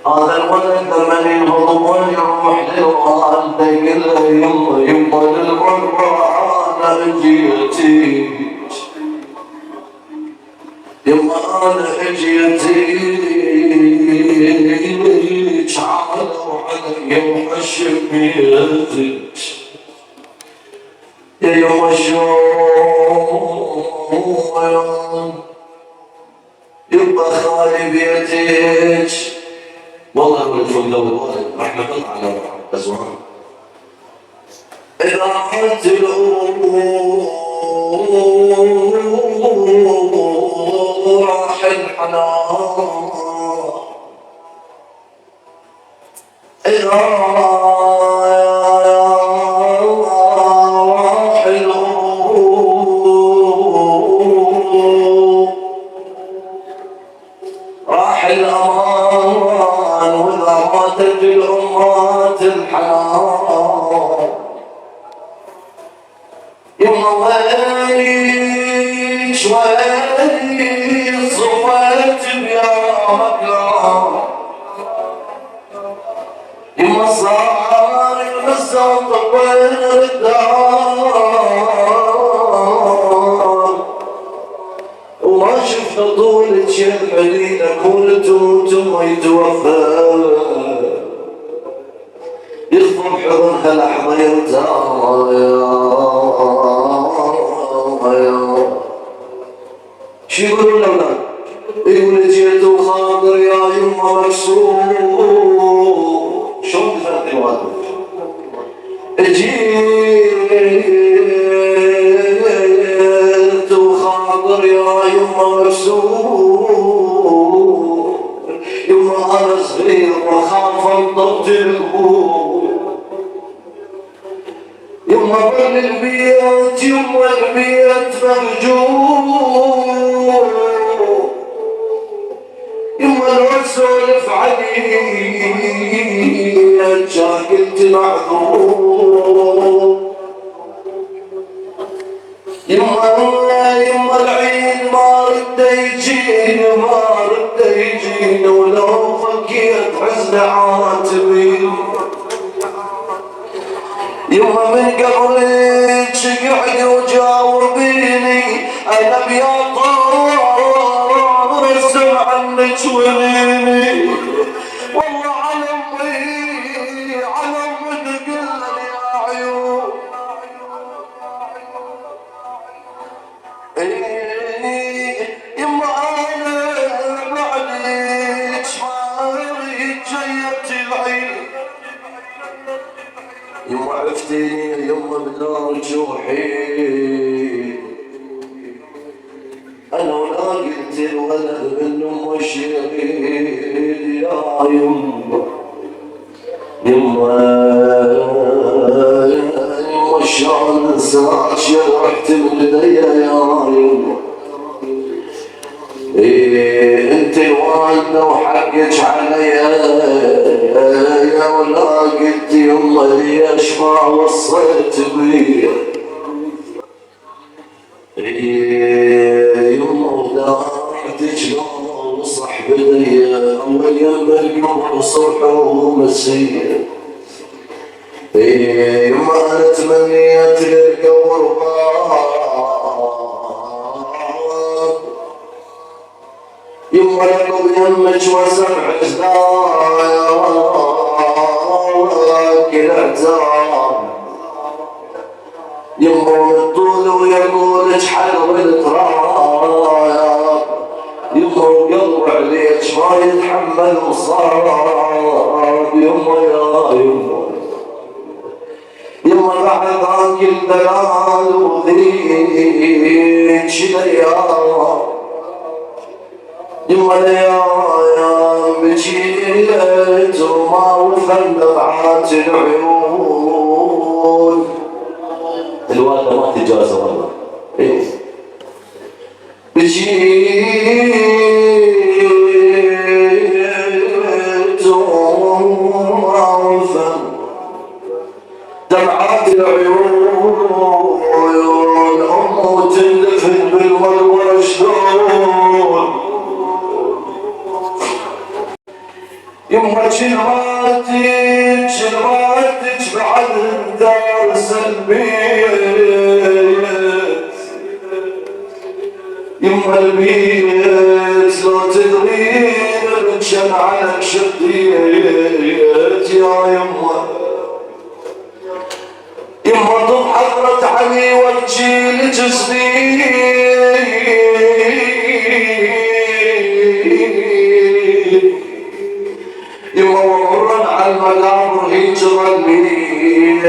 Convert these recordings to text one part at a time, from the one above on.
هذا الولد لما ينهض ويروح للوالده يقول له يما للمرة انا اجيتك، يما انا اجيتك تعالوا علي وحشميتك يا يما شلون يبقى خالي بيتك. والله الولد فوق الوالد رحمة الله على أزواج. إذا عدت الأمور راح الحنان، إذا راح الأمور راح الأمان، وإذا ماتت الأمات الحنان. يما وينك وينك صفيت بيا مكان، يما صار المسام طبير الدار، وما شفت طولك يا المدينة كنت ثم يتوفى يخطب حضنها لحظة شو يقولون الأولاد؟ يقول جيت وخاطر يا يما مكسور. شلون تفرق الوالد؟ جيت وخاطر يا يما مكسور، يما أنا صغير وخاف انطبت البور، يما من البيت يما البيت مهجور، يما لو اسولف عليك كنت معذور، يما العين ما رد يجيني ما رد يجيني، ولو فكيت حزن عاتبي، يما من قبلك قعد وجاور بيني انا بيا طار اسم عنك ونيني، والله على امي تقل يا عيون يما انا بعدك ما اريد جيت العين، يما عرفتيني يما بلا رجوحي، انا ولا قلت الولد من ام الشهيد يا يما شلون انساك رحت من ايديا يا يما، انت والده وحقك عليا يا ولا قلت يما ليش ما وصيت بيا يما وداعتك لو صح بديا اول يم القمر صبح ومسيا، يما انا تمنيت للقمر يما لقب يمك وسمع جداك الاعتاب، يما من طول ويقولك حلو التراب، يما وقلب عليك ما يتحمل مصاب، يما يا يما بعد ذاك الدلال وذيك الايام، يما الايام بجيت وما وفن دمعات العيون، الوالده ما تجازى والله بجيت وما وفن دمعات العيون، امه تندفن بالمروه شلون يما شنواتك بعد الدار سلبية يما البيت لو تدرين الرجال على شديت يا يما طب حضرة علي وجهي لجسدي يما ومرا على المقابر هجرا لي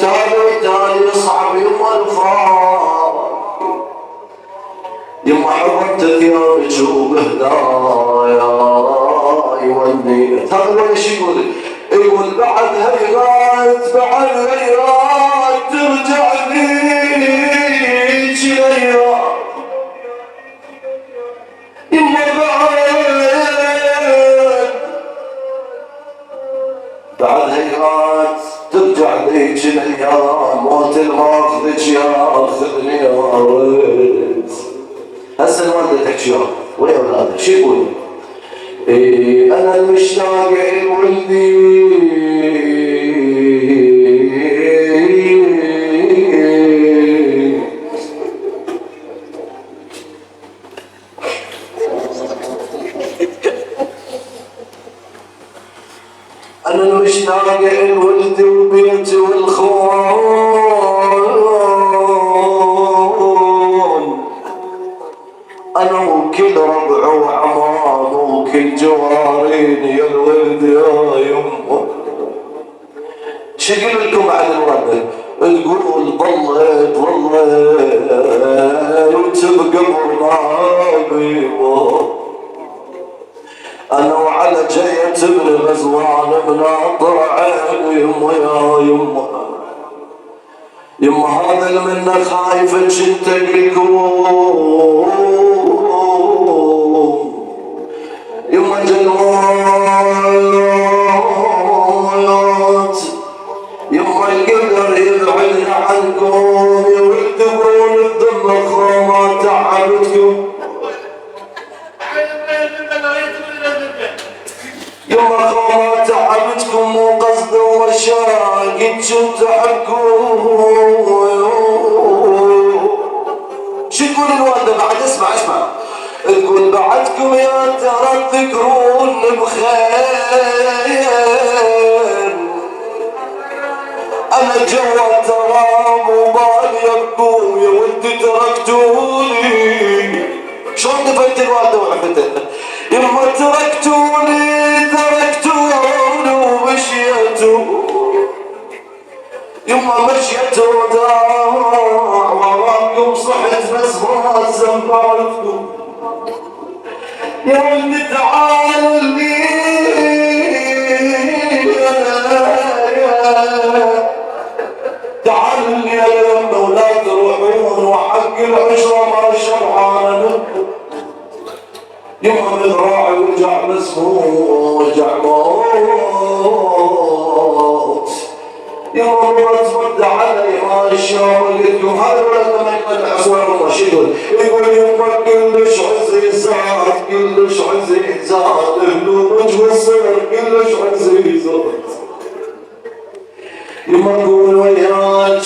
تالي صعب يما الفراق يما حرمت ثيابك وبهدايا يودي هذا هو ايش يقول بعد هيرات ترجع ليك الايام يما بعد هيرات ترجع ليك الايام موت الماخذك ياخذني يا ولد هسه الوالده تحكي ويا اولادك شو يقول؟ انا المشتاق لولدي انا المشتاق لولدي وبيتي والخوان انا وكل ربع وعمام وكل جوارين يا الولد يا يمه شقل لكم بعد الولد تقول ظلت وتبقى بيضة انا وعلى جيت ابن غزوان بناطر عين يمه يا يمه هذا اللي منه خايفة انت بكون يما جنوات يما القدر يبعدنا عنكم يردون الدم الخومات تعبتكم يما خومات تعبتكم مو قصد ومشاقتكم تحكون شو تقول الوالدة بعد اسمع تقول بعدكم يا ترى تذكرون بخير انا جوا تراب وبالي ابكم يا ولدي تركتوني شلون دفنت الوالده وعفتها يما تركتوني ومشيتوا يما مشيتوا وداع وراكم صحت بس ما سمعتكم يا ولدي تعال لي تعال لي يا يما ولا تروحون وحق العشرة ما شرعان يما بذراعي وجع مسموم وجع موت يما ما ترد علي ما الشام قلت له هذا الولد لما يطلع صور الله شو يقول يما كلش عزي زاد كلش عزي زاد هدومك والصغر كلش عزي زاد يما قول وياك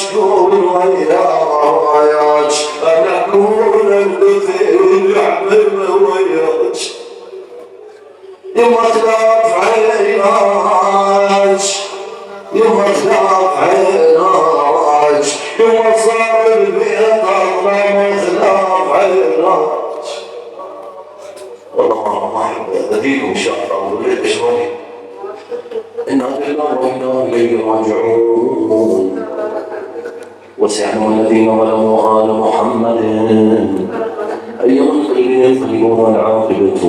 انا اقول الدخيل يحمل وياك يما تخاف عيناك يما تخاف عيناك يما صار البيت الله ما تخاف عيناك والله ما احب اذيكم ان شاء الله وليت شوي إنا لله وإنا إليه راجعون وسيعلم الذين ظلموا آل محمد أي منقلب ينقلبون والعاقبة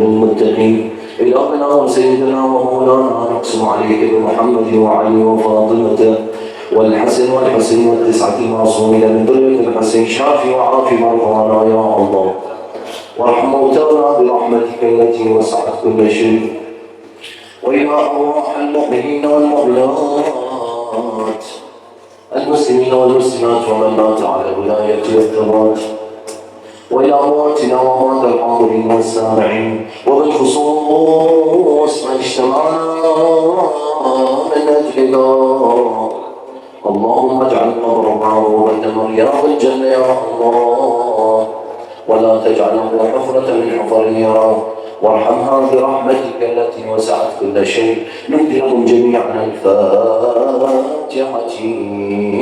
للمتقين إلهنا وسيدنا ومولانا نقسم عليك بمحمد وعلي وفاطمة والحسن والتسعة المعصومين من ذرية الحسن شافي وعافي مرضانا يا الله وارحم موتانا برحمتك التي وسعت كل شيء وإلى أرواح المؤمنين والمؤمنات المسلمين والمسلمات ومن مات على الولاية والثبات وإلى أمواتنا وأموات الحاضرين والسامعين، وبالخصوص من اجتمعنا من أجلك. اللهم اجعل قبره روضة من رياض الجنة يا الله، ولا تجعله حفرة من حفر النار، وارحمها برحمتك التي وسعت كل شيء. نبدلهم جميعا الفاتحة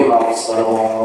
مع الصلوات.